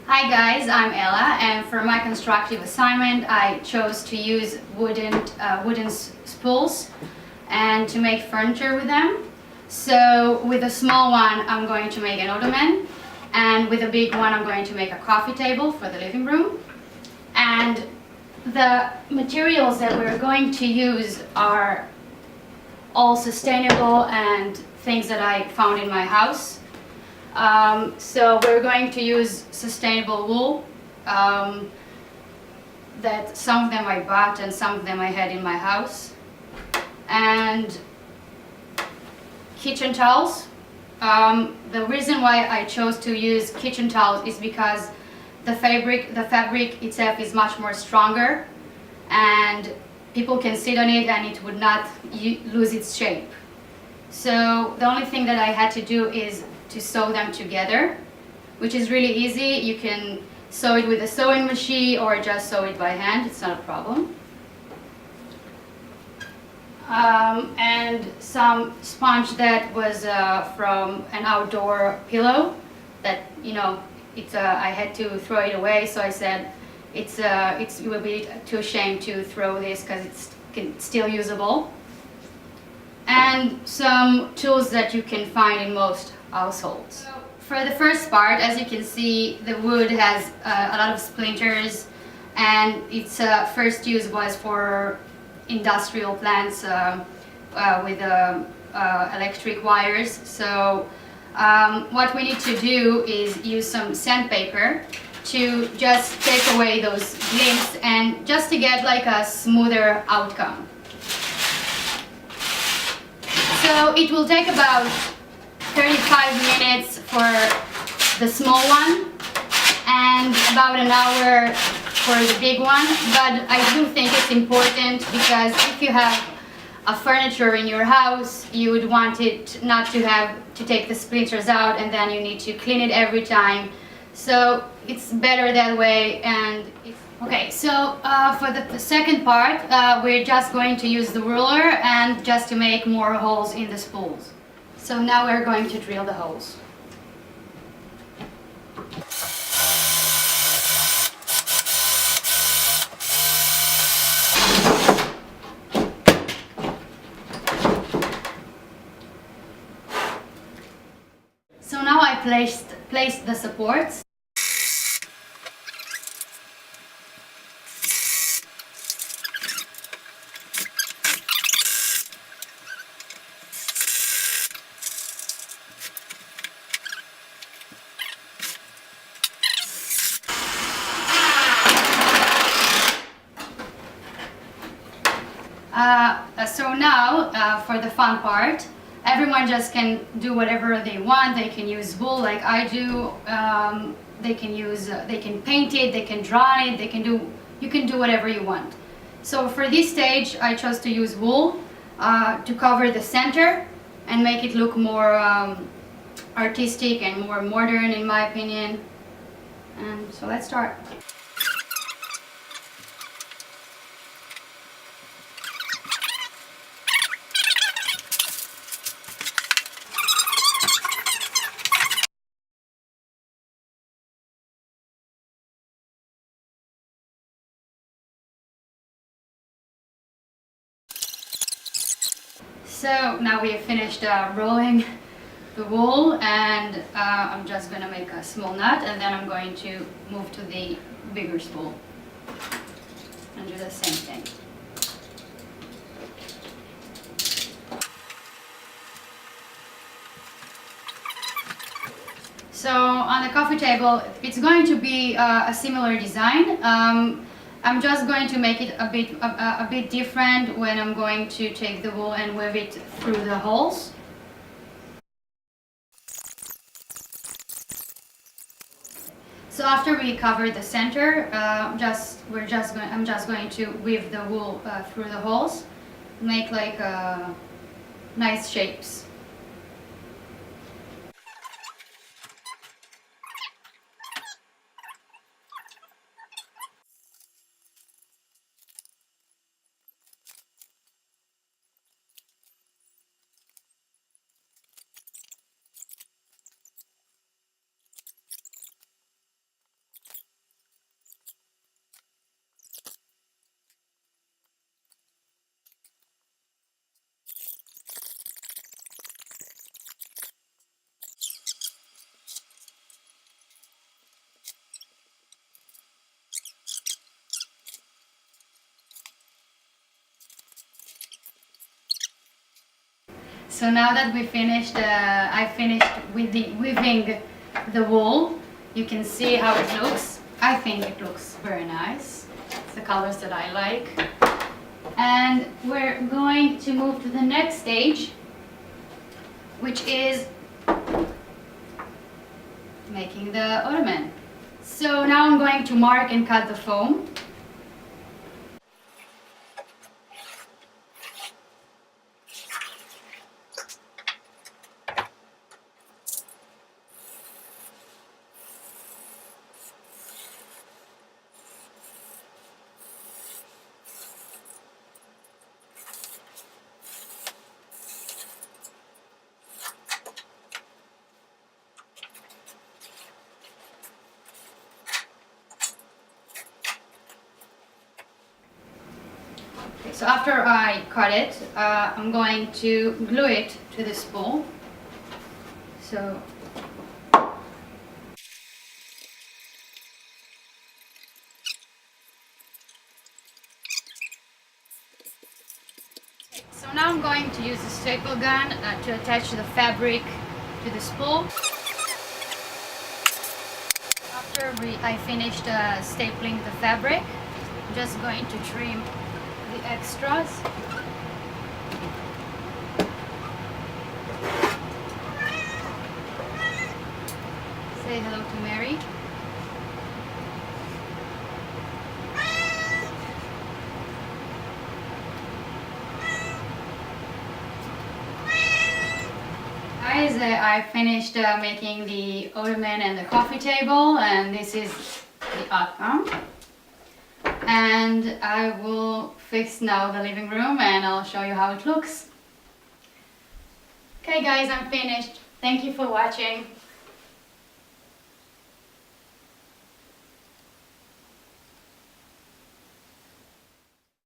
Hi guys, I'm Ella, and for my constructive assignment I chose to use wooden spools and to make furniture with them. So with a small one I'm going to make an ottoman, and with a big one I'm going to make a coffee table for the living room. And the materials that we're going to use are all sustainable and things that I found in my house. So we're going to use sustainable wool, that some of them I bought and some of them I had in my house, and kitchen towels. The reason why I chose to use kitchen towels is because the fabric itself is much more stronger, and people can sit on it and it would not lose its shape. So the only thing that I had to do is to sew them together, which is really easy. You can sew it with a sewing machine or just sew it by hand, it's not a problem. And some sponge that was from an outdoor pillow that, I had to throw it away, so I said it will be too shame to throw this because it's still usable. And some tools that you can find in most households. So for the first part, as you can see, the wood has a lot of splinters, and its first use was for industrial plants with electric wires. So what we need to do is use some sandpaper to just take away those glints and just to get like a smoother outcome. So it will take about 35 minutes for the small one and about an hour for the big one, but I do think it's important because if you have a furniture in your house, you would want it not to have to take the splinters out and then you need to clean it every time. So it's better that way. And okay, so for the second part, we're just going to use the ruler and just to make more holes in the spools. So now we're going to drill the holes. So now I placed the supports. So now, for the fun part, everyone just can do whatever they want. They can use wool like I do. They can paint it, they can draw it, you can do whatever you want. So for this stage, I chose to use wool to cover the center and make it look more artistic and more modern, in my opinion. And so let's start. So now we have finished rolling the wool, and I'm just going to make a small knot, and then I'm going to move to the bigger spool and do the same thing. So on the coffee table, it's going to be a similar design. I'm just going to make it a bit different when I'm going to take the wool and weave it through the holes. So after we cover the center, I'm just going to weave the wool through the holes, make like nice shapes. So now that we finished, I finished with the weaving the wool. You can see how it looks. I think it looks very nice. It's the colors that I like. And we're going to move to the next stage, which is making the ottoman. So now I'm going to mark and cut the foam. So after I cut it, I'm going to glue it to the spool. So now I'm going to use the staple gun to attach the fabric to the spool. After I finished stapling the fabric, I'm just going to trim the extras. Say hello to Mary. Guys, I finished making the ottoman and the coffee table, and this is the outcome. And I will fix now the living room and I'll show you how it looks. Okay guys, I'm finished. Thank you for watching.